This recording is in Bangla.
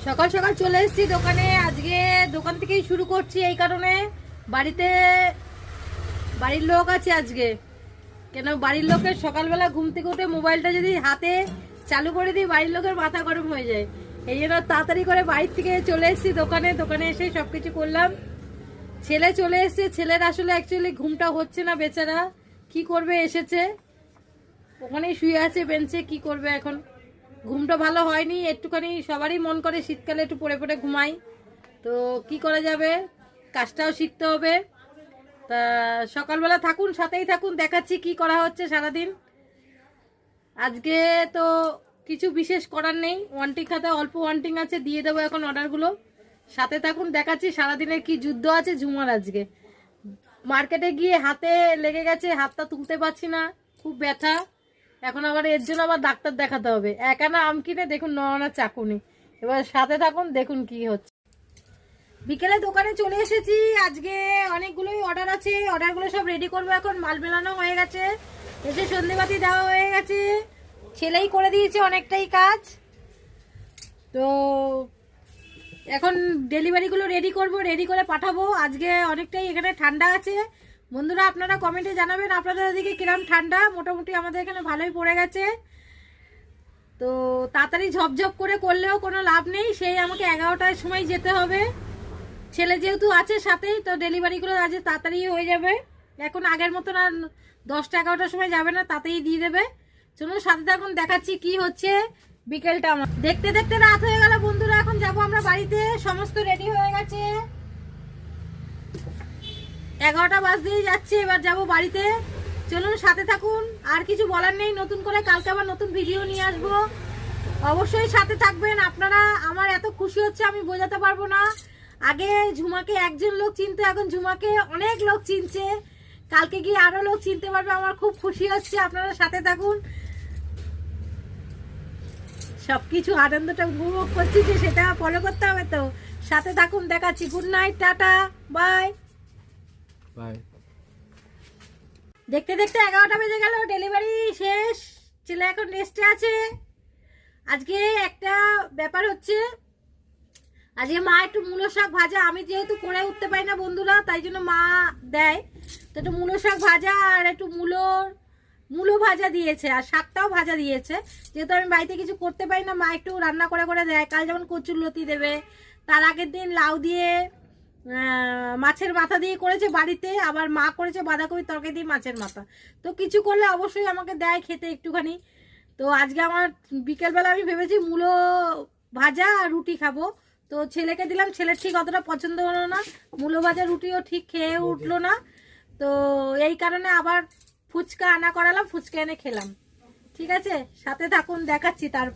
সকাল সকাল চলে এসেছি দোকানে। আজকে দোকান থেকেই শুরু করছি, এই কারণে বাড়িতে বাড়ির লোক আছে আজকে। কেন বাড়ির লোকের সকালবেলা ঘুম থেকে উঠে মোবাইলটা যদি হাতে চালু করে দিই বাড়ির লোকের মাথা গরম হয়ে যায়। এই জন্য তাড়াতাড়ি করে বাড়ির থেকে চলে এসেছি দোকানে। দোকানে এসে সবকিছু করলাম। ছেলে চলে এসেছে, ছেলের আসলে অ্যাকচুয়ালি ঘুমটা হচ্ছে না, বেচারা কি করবে, এসেছে ওখানেই শুয়ে আছে বেঞ্চে, কি করবে এখন, ঘুমটা ভালো হয়নি একটুখানি। সবারই মন করে শীতকালে একটু পড়ে পড়ে ঘুমাই, তো কি করা যাবে, কাজটাও শিখতে হবে। তা সকালবেলা থাকুন, সাথেই থাকুন, দেখাচ্ছি কি করা হচ্ছে সারাদিন। আজকে তো কিছু বিশেষ করার নেই, ওয়ান্টিং খাতা অল্প ওয়ান্টিং আছে, দিয়ে দেবো এখন অর্ডারগুলো। সাথে থাকুন, দেখাচ্ছি সারাদিনের কি যুদ্ধ আছে ঝুমার। আজকে মার্কেটে গিয়ে হাতে লেগে গেছে, হাতটা তুলতে পারছি না, খুব ব্যথা। এখন আবার এর জন্য আবার ডাক্তার দেখাতে হবে। একানা আম কিনে দেখুন, নয়না চাকুনি। এবার সাথে থাকুন, দেখুন কি হচ্ছে। বিকেলে দোকানে চলে এসেছি। আজকে অনেকগুলোই অর্ডার আছে, অর্ডারগুলো সব রেডি করবো এখন। মাল মেলানো হয়ে গেছে, এসে সন্ধেবাতি দেওয়া হয়ে গেছে, ছেলেই করে দিয়েছে অনেকটাই কাজ। তো এখন ডেলিভারিগুলো রেডি করব, রেডি করে পাঠাবো। আজকে অনেকটাই এখানে ঠান্ডা আছে। বন্ধুরা আপনারা কমেন্টে জানাবেন আপনাদের দিকে কিরম ঠান্ডা। মোটামুটি আমাদের এখানে ভালোই পড়ে গেছে। তো তাড়াতাড়ি ঝপঝপ করে করলেও কোনো লাভ নেই, সেই আমাকে 11টার সময় যেতে হবে। ছেলে যেহেতু আছে সাথেই, তো ডেলিভারিগুলো আজ তাড়াতাড়ি হয়ে যাবে। এখন আগের মতন আর 10টা 11টার সময় যাবে না, তাতেই দিয়ে দেবে। চলুন সাথে থাকুন, দেখাচ্ছি কি হচ্ছে বিকেলটা আমার। দেখতে দেখতে রাত হয়ে গেল বন্ধুরা, এখন যাব আমরা বাড়িতে। সমস্ত রেডি হয়ে গেছে, 11টা বাজতেই যাচ্ছে, এবার যাব বাড়িতে। চলুন সাথে থাকুন, আর কিছু বলার নেই। নতুন করে কালকে আবার নতুন ভিডিও নিয়ে আসবো, অবশ্যই সাথে থাকবেন আপনারা। আমার এত খুশি হচ্ছে আমি বোঝাতে পারবো না। আগে ঝুমাকে একজন লোক চিনতো, এখন ঝুমাকে অনেক লোক চিনছে। কালকে গিয়ে আরো লোক চিনতে পারবে, আমার খুব খুশি হচ্ছে। আপনারা সাথে থাকুন, সবকিছু আনন্দটা উপভোগ করছি, যে সেটা ফলো করতে হবে। তো সাথে থাকুন, দেখাচ্ছি। Good night, tata, bye bye. দেখতে দেখতে 11টা বেজে গেল, ডেলিভারি শেষ, ছেলে এখন রেস্টে আছে। আজকে একটা ব্যাপার হচ্ছে, আজকে মা একটু মূলো শাক ভাজা, আমি যেহেতু করে উঠতে পারি না বন্ধুরা, তাই জন্য মা দেয়। তো একটু মূলো শাক ভাজা আর একটু মূলো ভাজা দিয়েছে, আর শাকটাও ভাজা দিয়েছে। যেহেতু আমি বাড়িতে কিছু করতে পারি না, মা একটু রান্না করে করে দেয়। কাল যেমন কচুর লতি দেবে, তার আগের দিন লাউ দিয়ে মাছের মাথা দিয়ে করেছে বাড়িতে, আবার মা করেছে বাঁধাকপি তরকারি দিয়ে মাছের মাথা। তো কিছু করলে অবশ্যই আমাকে দেয় খেতে একটুখানি। তো আজকে আমার বিকেলবেলা আমি ভেবেছি মূলো ভাজা আর রুটি খাবো। তো ছেলেকে দিলাম, ছেলের ঠিক অতটা পছন্দ হলো না, মূলো ভাজা রুটিও ঠিক খেয়ে উঠলো না। তো এই কারণে আবার ফুচকা আনা করালাম, ফুচকা এনে খেলাম। ঠিক আছে, সাথে থাকুন, দেখাচ্ছি তার।